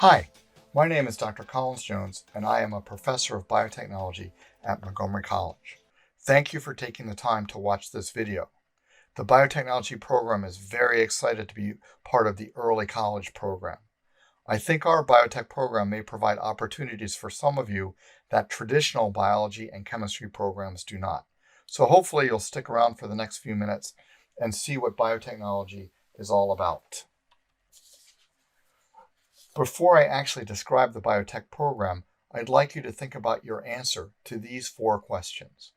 Hi, my name is Dr. Collins Jones, and I am a professor of biotechnology at Montgomery College. Thank you for taking the time to watch this video. The biotechnology program is very excited to be part of the early college program. I think our biotech program may provide opportunities for some of you that traditional biology and chemistry programs do not. So hopefully you'll stick around for the next few minutes and see what biotechnology is all about. Before I actually describe the biotech program, I'd like you to think about your answer to these 4 questions.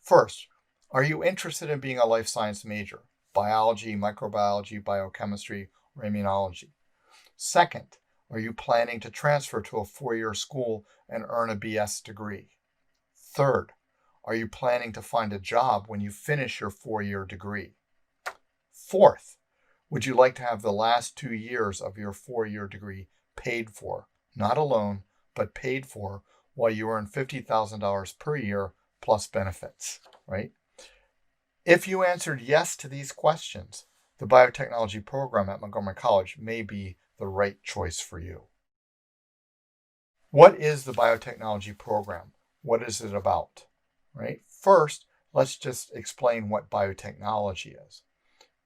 First, are you interested in being a life science major? Biology, microbiology, biochemistry, or immunology? Second, are you planning to transfer to a 4-year school and earn a BS degree? Third, are you planning to find a job when you finish your 4-year degree? Fourth, would you like to have the last 2 years of your 4-year degree paid for, not a loan, but paid for while you earn $50,000 per year plus benefits, right? If you answered yes to these questions, the biotechnology program at Montgomery College may be the right choice for you. What is the biotechnology program? What is it about, right? First, let's just explain what biotechnology is.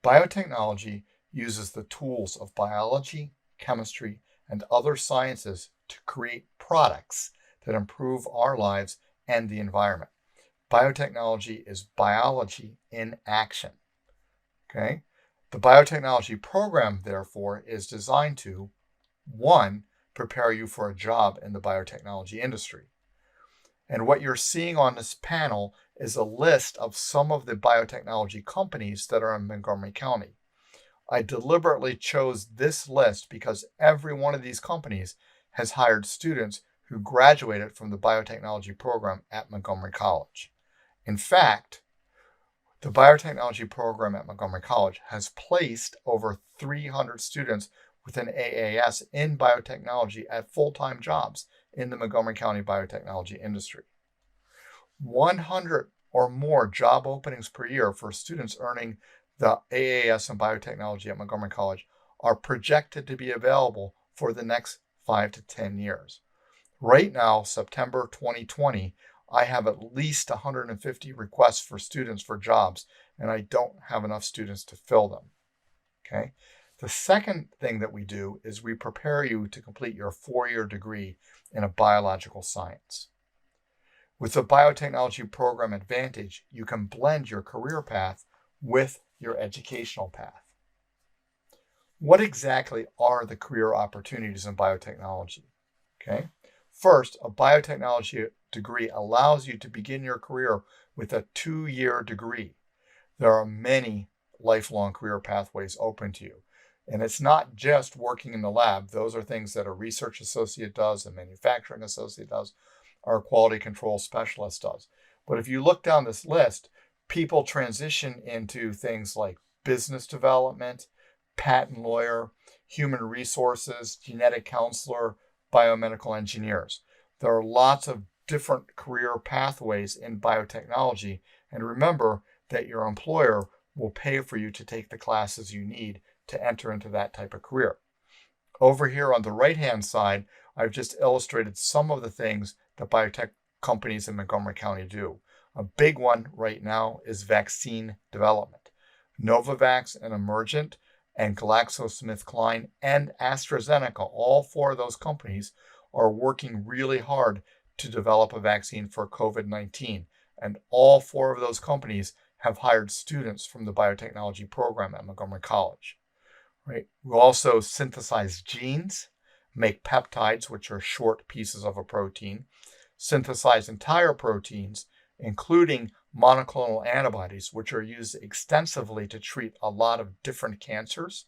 Biotechnology uses the tools of biology, chemistry, and other sciences to create products that improve our lives and the environment. Biotechnology is biology in action. Okay? The biotechnology program, therefore, is designed to, 1, prepare you for a job in the biotechnology industry. And what you're seeing on this panel is a list of some of the biotechnology companies that are in Montgomery County. I deliberately chose this list because every one of these companies has hired students who graduated from the biotechnology program at Montgomery College. In fact, the biotechnology program at Montgomery College has placed over 300 students with an A.A.S. in biotechnology at full-time jobs in the Montgomery County biotechnology industry. 100 or more job openings per year for students earning the A.A.S. in biotechnology at Montgomery College are projected to be available for the next 5 to 10 years. Right now, September 2020, I have at least 150 requests for students for jobs, and I don't have enough students to fill them. Okay. The second thing that we do is we prepare you to complete your 4-year degree in a biological science. With the biotechnology program advantage, you can blend your career path with your educational path. What exactly are the career opportunities in biotechnology? Okay. First, a biotechnology degree allows you to begin your career with a 2-year degree. There are many lifelong career pathways open to you. And it's not just working in the lab. Those are things that a research associate does, a manufacturing associate does, or a quality control specialist does. But if you look down this list, people transition into things like business development, patent lawyer, human resources, genetic counselor, biomedical engineers. There are lots of different career pathways in biotechnology. And remember that your employer will pay for you to take the classes you need to enter into that type of career. Over here on the right-hand side, I've just illustrated some of the things that biotech companies in Montgomery County do. A big one right now is vaccine development. Novavax and Emergent and GlaxoSmithKline and AstraZeneca, all 4 of those companies are working really hard to develop a vaccine for COVID-19. And all 4 of those companies have hired students from the biotechnology program at Montgomery College. Right? We also synthesize genes, make peptides, which are short pieces of a protein, synthesize entire proteins, including monoclonal antibodies, which are used extensively to treat a lot of different cancers.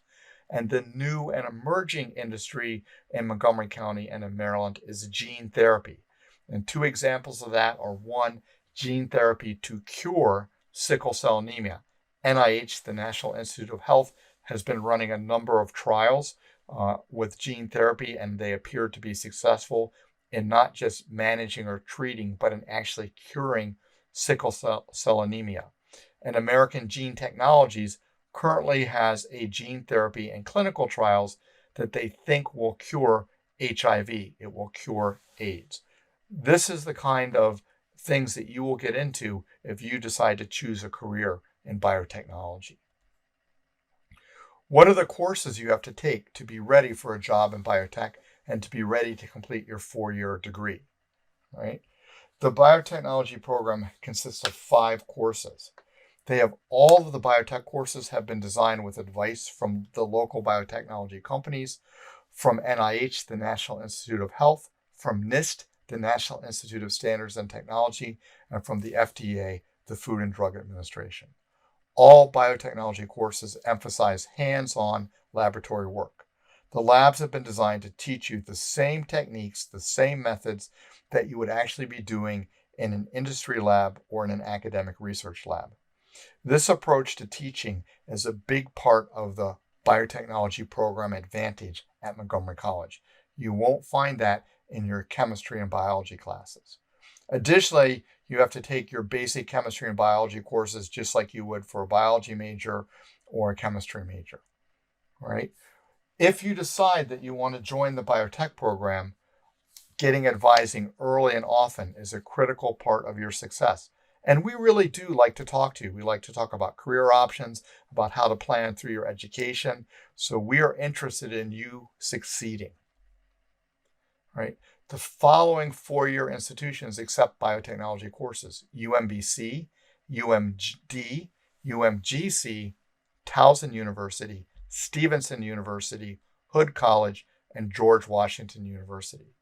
And the new and emerging industry in Montgomery County and in Maryland is gene therapy. And 2 examples of that are 1, gene therapy to cure sickle cell anemia. NIH, the National Institute of Health, has been running a number of trials with gene therapy, and they appear to be successful in not just managing or treating, but in actually curing sickle cell anemia. And American Gene Technologies currently has a gene therapy and clinical trials that they think will cure HIV. It will cure AIDS. This is the kind of things that you will get into if you decide to choose a career in biotechnology. What are the courses you have to take to be ready for a job in biotech and to be ready to complete your 4-year degree, right? The biotechnology program consists of 5 courses. All of the biotech courses have been designed with advice from the local biotechnology companies, from NIH, the National Institute of Health, from NIST, the National Institute of Standards and Technology, and from the FDA, the Food and Drug Administration. All biotechnology courses emphasize hands-on laboratory work. The labs have been designed to teach you the same techniques, the same methods that you would actually be doing in an industry lab or in an academic research lab. This approach to teaching is a big part of the biotechnology program advantage at Montgomery College. You won't find that in your chemistry and biology classes. Additionally, you have to take your basic chemistry and biology courses just like you would for a biology major or a chemistry major, right? If you decide that you want to join the biotech program, getting advising early and often is a critical part of your success. And we really do like to talk to you. We like to talk about career options, about how to plan through your education. So we are interested in you succeeding, right? The following 4-year institutions accept biotechnology courses: UMBC, UMD, UMGC, Towson University, Stevenson University, Hood College, and George Washington University.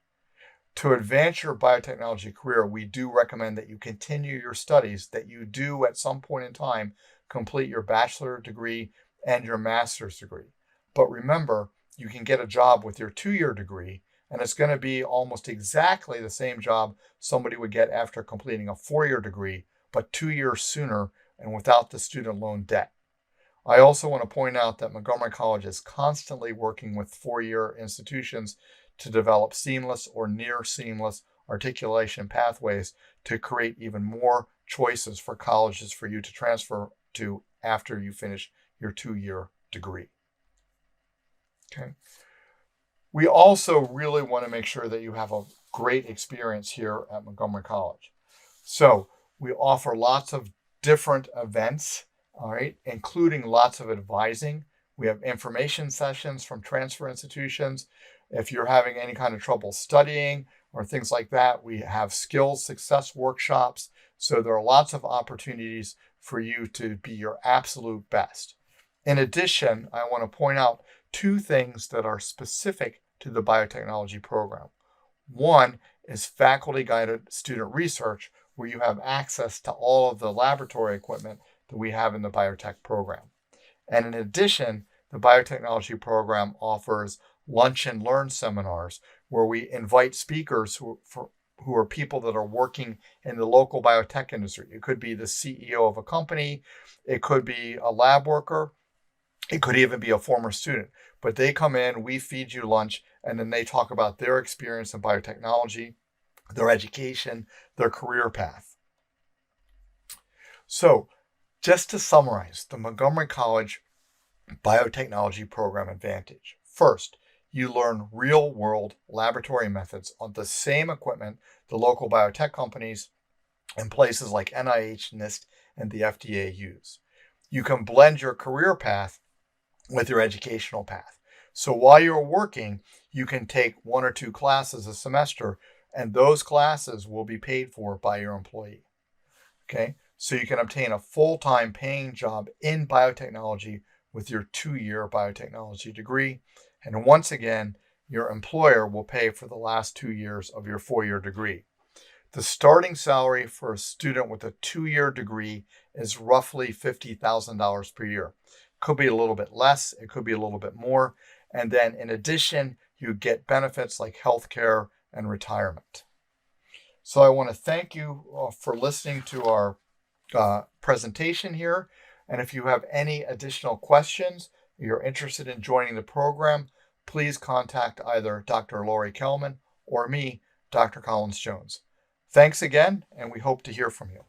To advance your biotechnology career, we do recommend that you continue your studies, that you do at some point in time complete your bachelor's degree and your master's degree. But remember, you can get a job with your 2-year degree, and it's going to be almost exactly the same job somebody would get after completing a 4-year degree, but 2 years sooner and without the student loan debt. I also want to point out that Montgomery College is constantly working with 4-year institutions to develop seamless or near seamless articulation pathways to create even more choices for colleges for you to transfer to after you finish your 2-year degree. Okay. We also really want to make sure that you have a great experience here at Montgomery College. So we offer lots of different events, all right, including lots of advising. We have information sessions from transfer institutions. If you're having any kind of trouble studying or things like that, we have skills success workshops. So there are lots of opportunities for you to be your absolute best. In addition, I want to point out 2 things that are specific to the biotechnology program. One is faculty-guided student research, where you have access to all of the laboratory equipment that we have in the biotech program. And in addition, the biotechnology program offers lunch and learn seminars where we invite speakers who are people that are working in the local biotech industry. It could be the CEO of a company, it could be a lab worker, it could even be a former student. But they come in, we feed you lunch, and then they talk about their experience in biotechnology, their education, their career path. So, just to summarize, the Montgomery College Biotechnology Program advantage. First, you learn real-world laboratory methods on the same equipment the local biotech companies and places like NIH, NIST, and the FDA use. You can blend your career path with your educational path. So while you're working, you can take 1 or 2 classes a semester, and those classes will be paid for by your employee. Okay, so you can obtain a full-time paying job in biotechnology with your 2-year biotechnology degree. And once again, your employer will pay for the last 2 years of your 4-year degree. The starting salary for a student with a 2-year degree is roughly $50,000 per year. Could be a little bit less, it could be a little bit more. And then in addition, you get benefits like healthcare and retirement. So I want to thank you for listening to our presentation here. And if you have any additional questions, you're interested in joining the program, please contact either Dr. Lori Kelman or me, Dr. Collins Jones. Thanks again, and we hope to hear from you.